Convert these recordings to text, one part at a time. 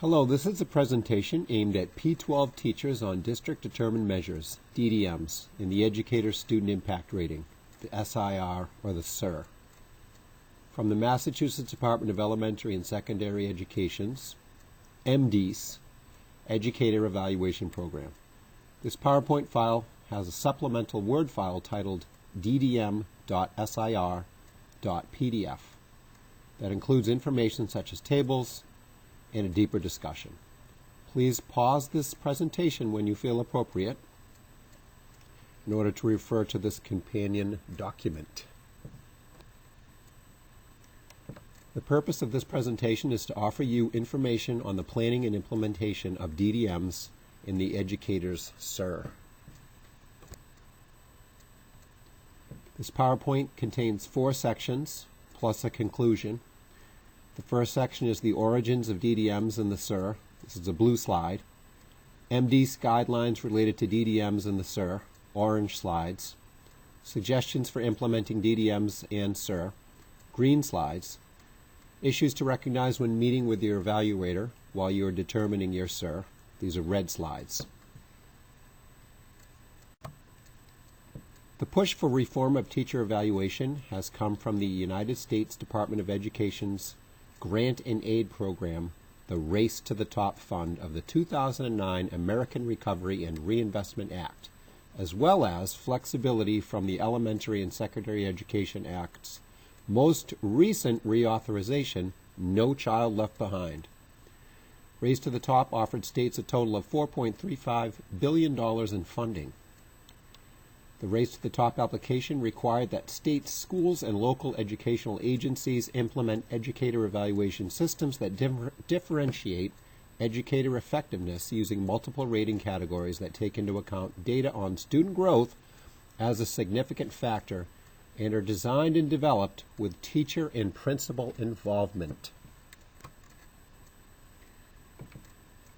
Hello, this is a presentation aimed at P12 teachers on District Determined Measures, DDMs, in the Educator Student Impact Rating, the SIR or the SIR. From the Massachusetts Department of Elementary and Secondary Education's MDES, Educator Evaluation Program. This PowerPoint file has a supplemental Word file titled ddm.sir.pdf that includes information such as tables and a deeper discussion. Please pause this presentation when you feel appropriate in order to refer to this companion document. The purpose of this presentation is to offer you information on the planning and implementation of DDMs in the educator's SIR. This PowerPoint contains 4 sections plus a conclusion. The first section is the origins of DDMs in the SIR. This is a blue slide. MDES guidelines related to DDMs in the SIR, orange slides. Suggestions for implementing DDMs and SIR, green slides. Issues to recognize when meeting with your evaluator while you are determining your SIR. These are red slides. The push for reform of teacher evaluation has come from the United States Department of Education's Grant and Aid Program, the Race to the Top Fund of the 2009 American Recovery and Reinvestment Act, as well as flexibility from the Elementary and Secondary Education Act's most recent reauthorization, No Child Left Behind. Race to the Top offered states a total of $4.35 billion in funding. The Race to the Top application required that states, schools, and local educational agencies implement educator evaluation systems that differentiate educator effectiveness using multiple rating categories that take into account data on student growth as a significant factor and are designed and developed with teacher and principal involvement.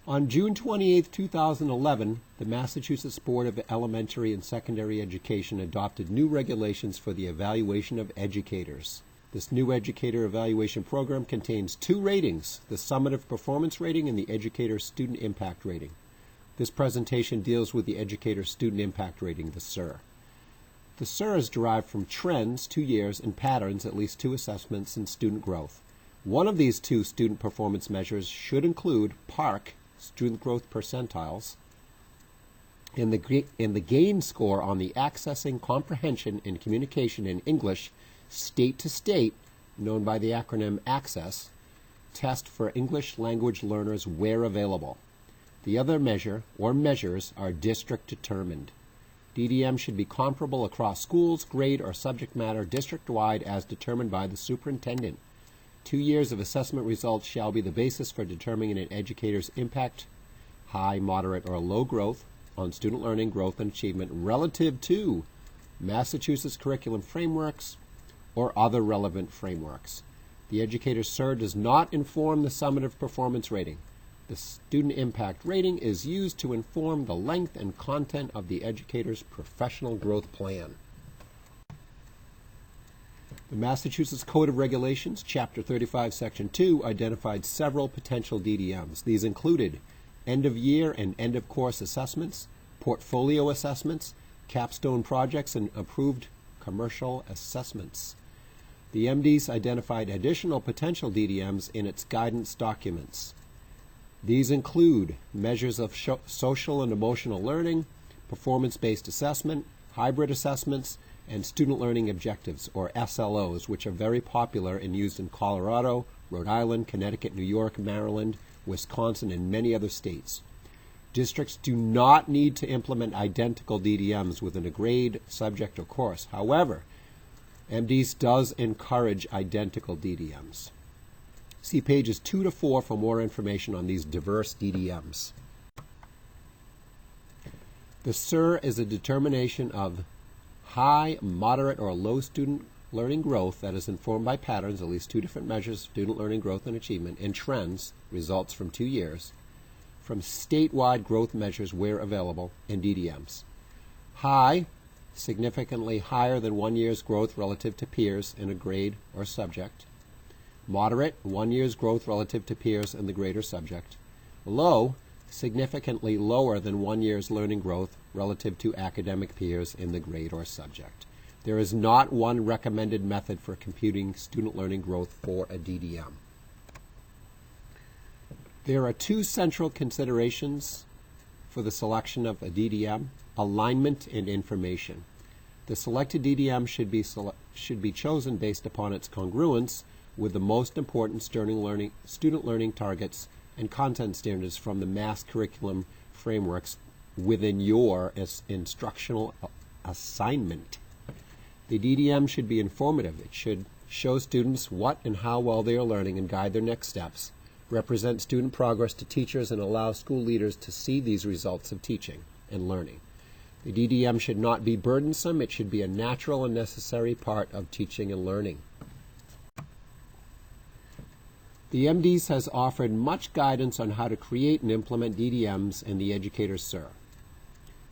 On June 28, 2011, the Massachusetts Board of Elementary and Secondary Education adopted new regulations for the evaluation of educators. This new educator evaluation program contains 2 ratings, the Summative Performance Rating and the Educator Student Impact Rating. This presentation deals with the Educator Student Impact Rating, the SIR. The SIR is derived from trends, 2 years, and patterns, at least 2 assessments, in student growth. One of these 2 student performance measures should include PARC, student growth percentiles, and the GAIN score on the Accessing Comprehension and Communication in English State to State, known by the acronym ACCESS, test for English language learners where available. The other measure, or measures, are district determined. DDM should be comparable across schools, grade, or subject matter district-wide as determined by the superintendent. 2 years of assessment results shall be the basis for determining an educator's impact, high, moderate, or low growth on student learning, growth, and achievement relative to Massachusetts curriculum frameworks or other relevant frameworks. The educator's SIR does not inform the summative performance rating. The student impact rating is used to inform the length and content of the educator's professional growth plan. The Massachusetts Code of Regulations, Chapter 35, Section 2, identified several potential DDMs. These included end-of-year and end-of-course assessments, portfolio assessments, capstone projects, and approved commercial assessments. The MDES identified additional potential DDMs in its guidance documents. These include measures of social and emotional learning, performance-based assessment, hybrid assessments, and student learning objectives, or SLOs, which are very popular and used in Colorado, Rhode Island, Connecticut, New York, Maryland, Wisconsin, and many other states. Districts do not need to implement identical DDMs within a grade, subject, or course. However, MDES does encourage identical DDMs. See pages 2 to 4 for more information on these diverse DDMs. The SIR is a determination of high, moderate, or low student learning growth that is informed by patterns, at least 2 different measures of student learning growth and achievement, and trends, results from 2 years, from statewide growth measures where available, and DDMs. High, significantly higher than 1 year's growth relative to peers in a grade or subject. Moderate, 1 year's growth relative to peers in the grade or subject. Below, significantly lower than 1 year's learning growth relative to academic peers in the grade or subject. There is not one recommended method for computing student learning growth for a DDM. There are two central considerations for the selection of a DDM: alignment and information. The selected DDM should be chosen based upon its congruence with the most important student learning targets and content standards from the mass curriculum frameworks within your instructional assignment. The DDM should be informative. It should show students what and how well they are learning and guide their next steps, represent student progress to teachers, and allow school leaders to see these results of teaching and learning. The DDM should not be burdensome. It should be a natural and necessary part of teaching and learning. The MDs has offered much guidance on how to create and implement DDMs in the Ddm Sir.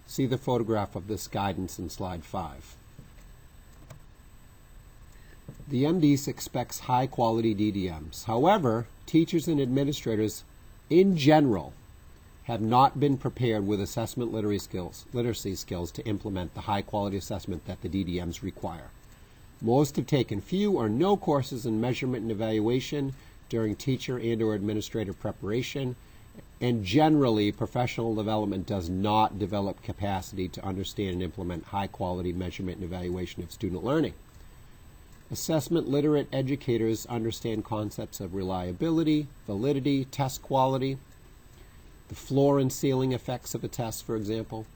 See the photograph of this guidance in slide 5. The MDs expects high-quality DDMs. However, teachers and administrators in general have not been prepared with assessment literacy skills to implement the high-quality assessment that the DDMs require. Most have taken few or no courses in measurement and evaluation during teacher and or administrator preparation, and generally professional development does not develop capacity to understand and implement high-quality measurement and evaluation of student learning. Assessment literate educators understand concepts of reliability, validity, test quality, the floor and ceiling effects of a test, for example,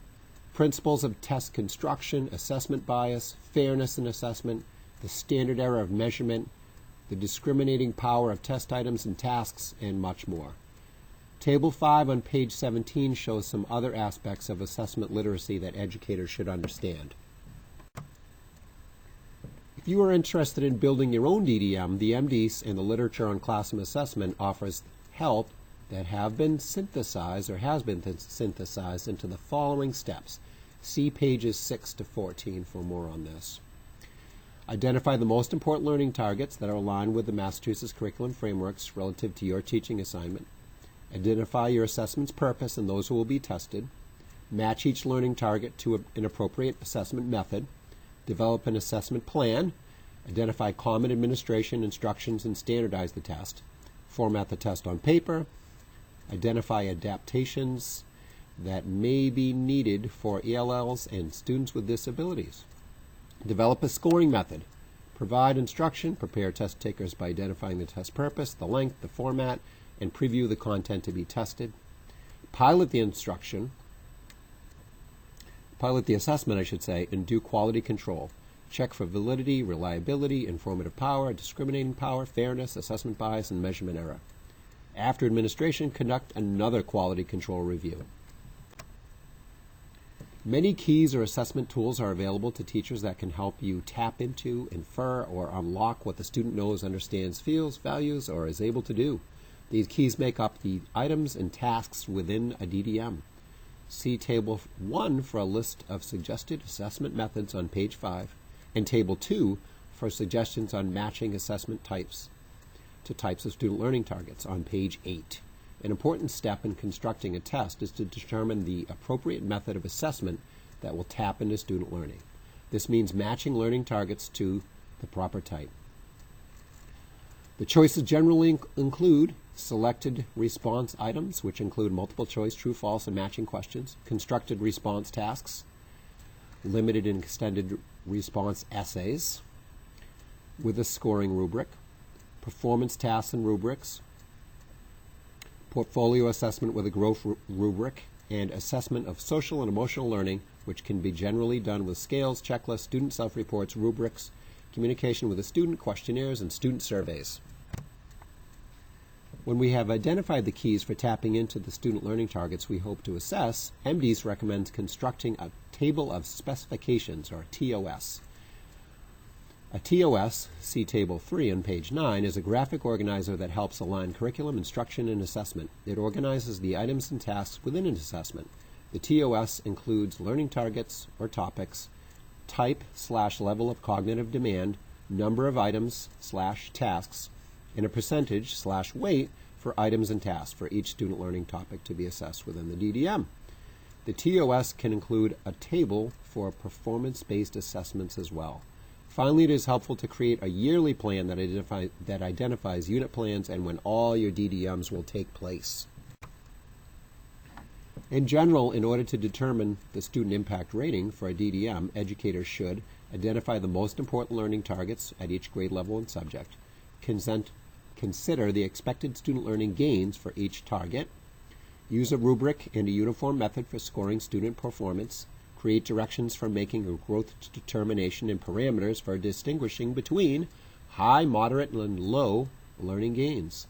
principles of test construction, assessment bias, fairness in assessment, the standard error of measurement, the discriminating power of test items and tasks, and much more. Table 5 on page 17 shows some other aspects of assessment literacy that educators should understand. If you are interested in building your own DDM, the MDs and the literature on classroom assessment offers help that has been synthesized into the following steps. See pages 6 to 14 for more on this. Identify the most important learning targets that are aligned with the Massachusetts curriculum frameworks relative to your teaching assignment. Identify your assessment's purpose and those who will be tested. Match each learning target to an appropriate assessment method. Develop an assessment plan. Identify common administration instructions and standardize the test. Format the test on paper. Identify adaptations that may be needed for ELLs and students with disabilities. Develop a scoring method. Provide instruction. Prepare test takers by identifying the test purpose, the length, the format, and preview the content to be tested. Pilot the assessment, and do quality control. Check for validity, reliability, informative power, discriminating power, fairness, assessment bias, and measurement error. After administration, conduct another quality control review. Many keys or assessment tools are available to teachers that can help you tap into, infer, or unlock what the student knows, understands, feels, values, or is able to do. These keys make up the items and tasks within a DDM. See Table 1 for a list of suggested assessment methods on page 5, and Table 2 for suggestions on matching assessment types to types of student learning targets on page 8. An important step in constructing a test is to determine the appropriate method of assessment that will tap into student learning. This means matching learning targets to the proper type. The choices generally include selected response items, which include multiple choice, true, false, and matching questions, constructed response tasks, limited and extended response essays with a scoring rubric, performance tasks and rubrics, portfolio assessment with a growth rubric, and assessment of social and emotional learning, which can be generally done with scales, checklists, student self-reports, rubrics, communication with the student, questionnaires, and student surveys. When we have identified the keys for tapping into the student learning targets we hope to assess, MDs recommends constructing a table of specifications, or TOS. A TOS, see Table 3 on page 9, is a graphic organizer that helps align curriculum, instruction, and assessment. It organizes the items and tasks within an assessment. The TOS includes learning targets or topics, type/level of cognitive demand, number of items/tasks, and a percentage/weight for items and tasks for each student learning topic to be assessed within the DDM. The TOS can include a table for performance-based assessments as well. Finally, it is helpful to create a yearly plan that identifies unit plans and when all your DDMs will take place. In general, in order to determine the student impact rating for a DDM, educators should identify the most important learning targets at each grade level and subject, consider the expected student learning gains for each target, use a rubric and a uniform method for scoring student performance, create directions for making a growth determination and parameters for distinguishing between high, moderate, and low learning gains.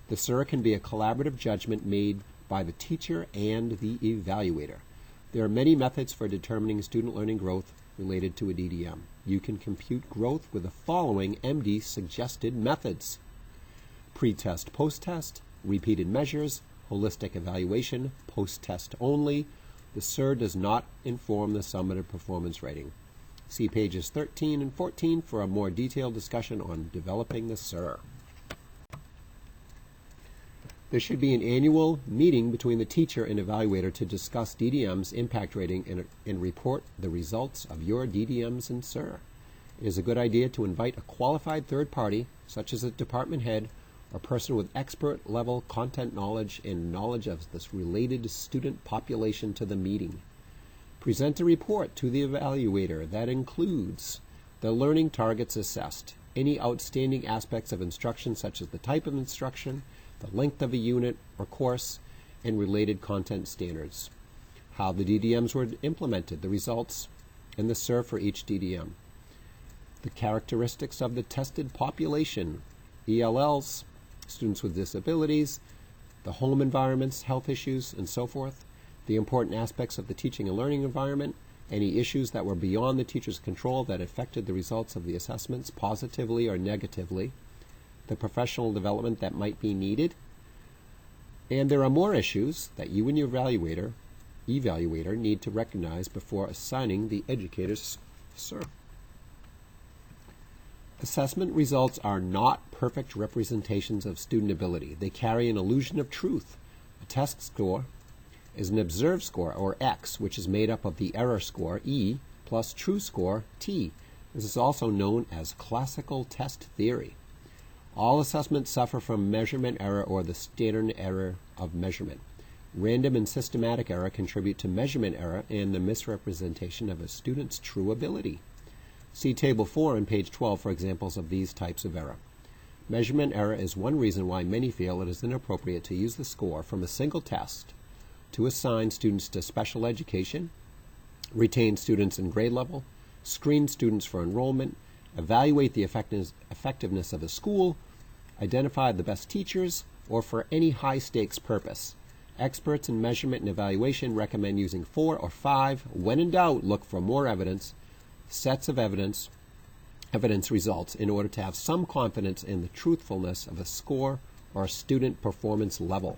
The SIR can be a collaborative judgment made by the teacher and the evaluator. There are many methods for determining student learning growth related to a DDM. You can compute growth with the following MD suggested methods: pre-test, post-test, repeated measures, holistic evaluation, post-test only. The SIR does not inform the summative performance rating. See pages 13 and 14 for a more detailed discussion on developing the SIR. There should be an annual meeting between the teacher and evaluator to discuss DDM's impact rating and report the results of your DDMs and SIR. It is a good idea to invite a qualified third party, such as a department head or person with expert-level content knowledge and knowledge of this related student population to the meeting. Present a report to the evaluator that includes the learning targets assessed, any outstanding aspects of instruction such as the type of instruction, the length of a unit or course, and related content standards, how the DDMs were implemented, the results, and the SIR for each DDM, the characteristics of the tested population, ELLs, students with disabilities, the home environments, health issues, and so forth, the important aspects of the teaching and learning environment, any issues that were beyond the teacher's control that affected the results of the assessments positively or negatively, the professional development that might be needed, and there are more issues that you and your evaluator need to recognize before assigning the educator's SIR. Assessment results are not perfect representations of student ability. They carry an illusion of truth. A test score is an observed score, or X, which is made up of the error score, E, plus true score, T. This is also known as classical test theory. All assessments suffer from measurement error or the standard error of measurement. Random and systematic error contribute to measurement error and the misrepresentation of a student's true ability. See Table 4 on page 12 for examples of these types of error. Measurement error is one reason why many feel it is inappropriate to use the score from a single test to assign students to special education, retain students in grade level, screen students for enrollment, evaluate the effectiveness of a school, identify the best teachers, or for any high-stakes purpose. Experts in measurement and evaluation recommend using 4 or 5. When in doubt, look for more sets of evidence results in order to have some confidence in the truthfulness of a score or a student performance level.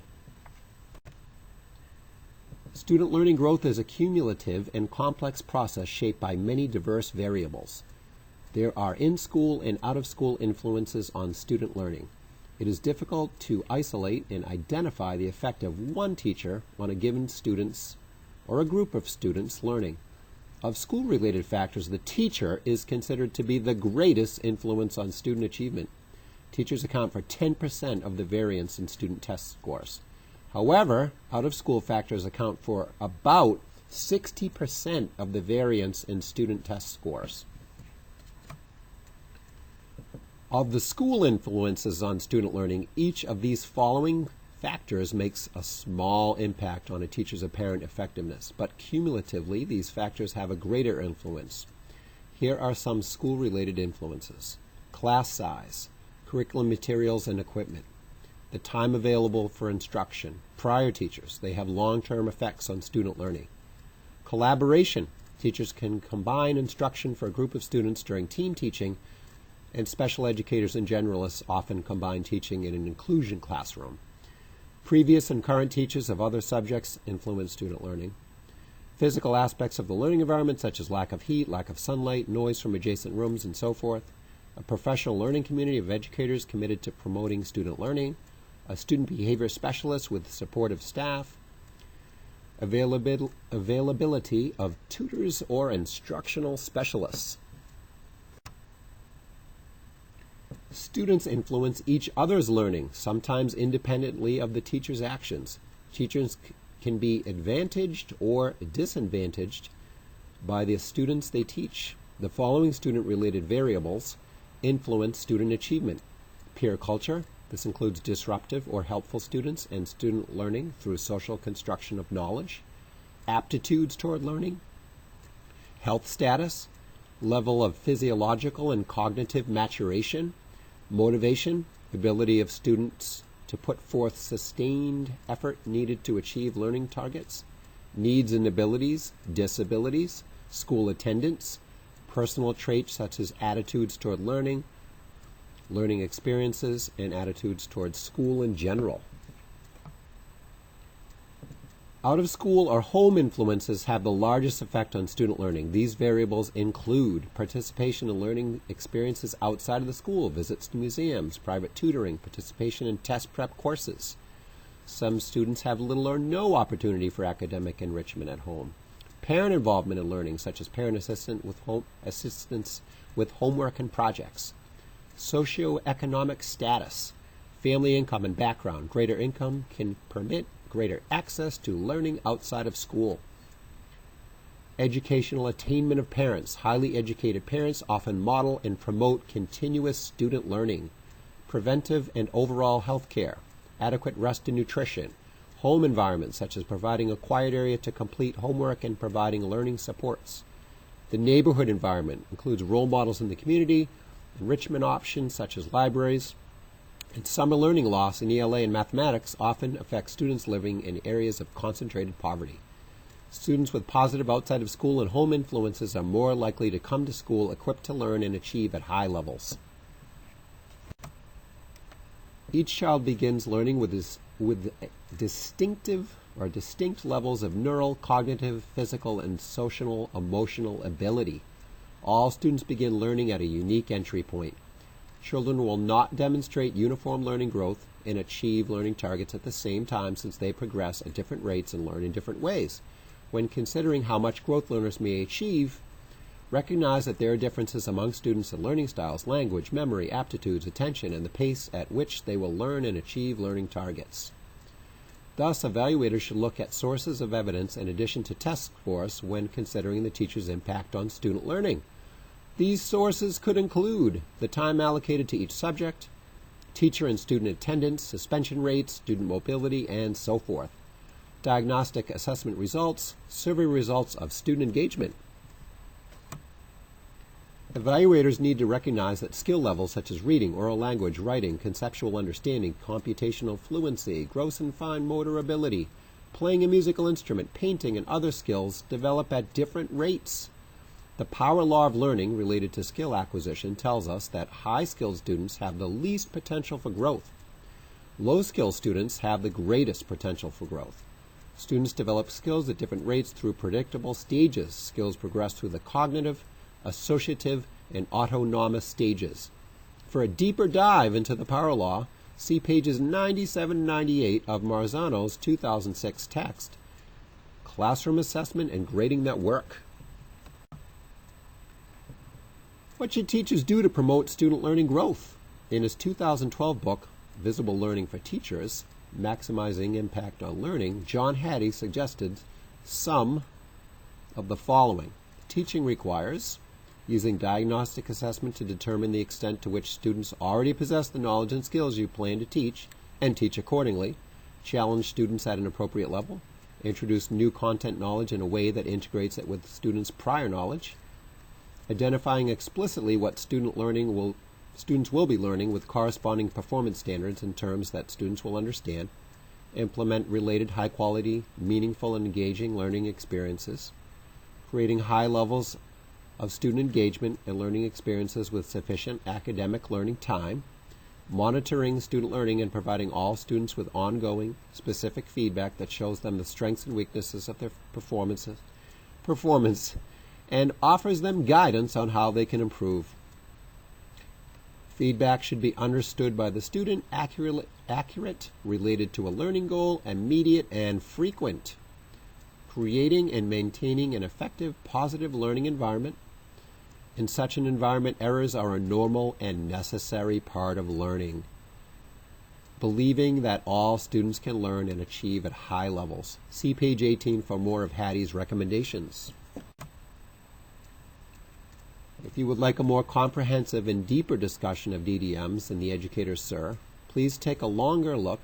Student learning growth is a cumulative and complex process shaped by many diverse variables. There are in-school and out-of-school influences on student learning. It is difficult to isolate and identify the effect of one teacher on a given student's or a group of students' learning. Of school-related factors, the teacher is considered to be the greatest influence on student achievement. Teachers account for 10% of the variance in student test scores. However, out-of-school factors account for about 60% of the variance in student test scores. Of the school influences on student learning, each of these following factors makes a small impact on a teacher's apparent effectiveness, but cumulatively these factors have a greater influence. Here are some school-related influences: class size, curriculum materials and equipment, the time available for instruction, prior teachers, they have long-term effects on student learning. Collaboration, teachers can combine instruction for a group of students during team teaching, and special educators and generalists often combine teaching in an inclusion classroom. Previous and current teachers of other subjects influence student learning. Physical aspects of the learning environment, such as lack of heat, lack of sunlight, noise from adjacent rooms, and so forth. A professional learning community of educators committed to promoting student learning. a student behavior specialist with supportive staff, availability of tutors or instructional specialists. Students influence each other's learning, sometimes independently of the teacher's actions. Teachers can be advantaged or disadvantaged by the students they teach. The following student-related variables influence student achievement: peer culture. This includes disruptive or helpful students and student learning through social construction of knowledge. Aptitudes toward learning. Health status, level of physiological and cognitive maturation. Motivation, ability of students to put forth sustained effort needed to achieve learning targets. Needs and abilities, disabilities, school attendance, personal traits such as attitudes toward learning, learning experiences, and attitudes towards school in general. Out-of-school or home influences have the largest effect on student learning. These variables include participation in learning experiences outside of the school, visits to museums, private tutoring, participation in test prep courses. Some students have little or no opportunity for academic enrichment at home. Parent involvement in learning, such as parent assistance with homework and projects. Socioeconomic status, family income and background. Greater income can permit greater access to learning outside of school. Educational attainment of parents. Highly educated parents often model and promote continuous student learning. Preventive and overall health care. Adequate rest and nutrition. Home environment, such as providing a quiet area to complete homework and providing learning supports. The neighborhood environment includes role models in the community, enrichment options such as libraries, and summer learning loss in ELA and mathematics often affects students living in areas of concentrated poverty. Students with positive outside of school and home influences are more likely to come to school equipped to learn and achieve at high levels. Each child begins learning with distinct levels of neural, cognitive, physical, and social, emotional ability. All students begin learning at a unique entry point. Children will not demonstrate uniform learning growth and achieve learning targets at the same time, since they progress at different rates and learn in different ways. When considering how much growth learners may achieve, recognize that there are differences among students in learning styles, language, memory, aptitudes, attention, and the pace at which they will learn and achieve learning targets. Thus, evaluators should look at sources of evidence in addition to test scores when considering the teacher's impact on student learning. These sources could include the time allocated to each subject, teacher and student attendance, suspension rates, student mobility, and so forth. Diagnostic assessment results, survey results of student engagement. Evaluators need to recognize that skill levels such as reading, oral language, writing, conceptual understanding, computational fluency, gross and fine motor ability, playing a musical instrument, painting, and other skills develop at different rates. The power law of learning related to skill acquisition tells us that high-skilled students have the least potential for growth. Low-skilled students have the greatest potential for growth. Students develop skills at different rates through predictable stages. Skills progress through the cognitive, associative, and autonomous stages. For a deeper dive into the power law, see pages 97 and 98 of Marzano's 2006 text, Classroom Assessment and Grading That Work. What should teachers do to promote student learning growth? In his 2012 book, Visible Learning for Teachers, Maximizing Impact on Learning, John Hattie suggested some of the following. Teaching requires using diagnostic assessment to determine the extent to which students already possess the knowledge and skills you plan to teach, and teach accordingly. Challenge students at an appropriate level. Introduce new content knowledge in a way that integrates it with students' prior knowledge. Identifying explicitly what students will be learning with corresponding performance standards in terms that students will understand. Implement related high-quality, meaningful, and engaging learning experiences. Creating high levels of student engagement and learning experiences with sufficient academic learning time. Monitoring student learning and providing all students with ongoing, specific feedback that shows them the strengths and weaknesses of their performance, and offers them guidance on how they can improve. Feedback should be understood by the student accurate, related to a learning goal, immediate, and frequent. Creating and maintaining an effective, positive learning environment. In such an environment, errors are a normal and necessary part of learning. Believing that all students can learn and achieve at high levels. See page 18 for more of Hattie's recommendations. If you would like a more comprehensive and deeper discussion of DDMs in the Educator Sir, please take a longer look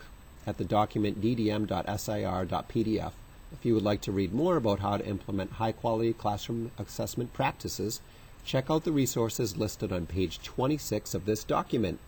at the document ddm.sir.pdf. If you would like to read more about how to implement high-quality classroom assessment practices, check out the resources listed on page 26 of this document.